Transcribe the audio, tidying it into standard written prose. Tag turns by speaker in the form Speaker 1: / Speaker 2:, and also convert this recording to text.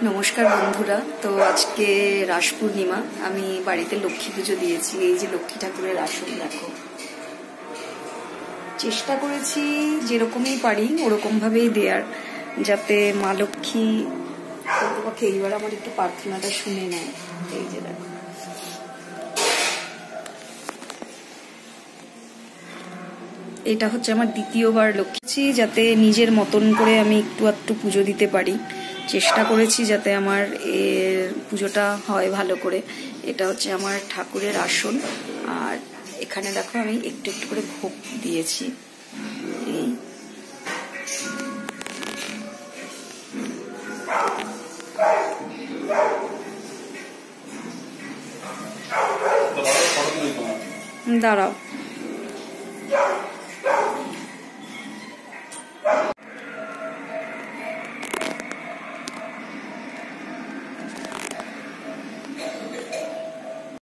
Speaker 1: নমস্কার বন্ধুরা। তো আজকে রাস পূর্ণিমা, আমি বাড়িতে লক্ষ্মী পুজো দিয়েছি। এই যে লক্ষ্মী ঠাকুরের আসন দেখো, চেষ্টা করেছি যেরকমই পারি ওরকম ভাবেই দেয়ার, যাতে মা লক্ষ্মী পক্ষে এইবার আমার একটু প্রার্থনাটা শুনে নেয়। এই যে দেখো, এটা হচ্ছে আমার দ্বিতীয়বার লক্ষ্মী, যাতে নিজের মতন করে আমি একটু পুজো দিতে পারি। চেষ্টা করেছি যাতে আমার পুজোটা হয় ভালো করে। এটা হচ্ছে আমার ঠাকুরের আসন, আর এখানে দেখো আমি একটু করে ভোগ দিয়েছি। এই দাঁড়াও,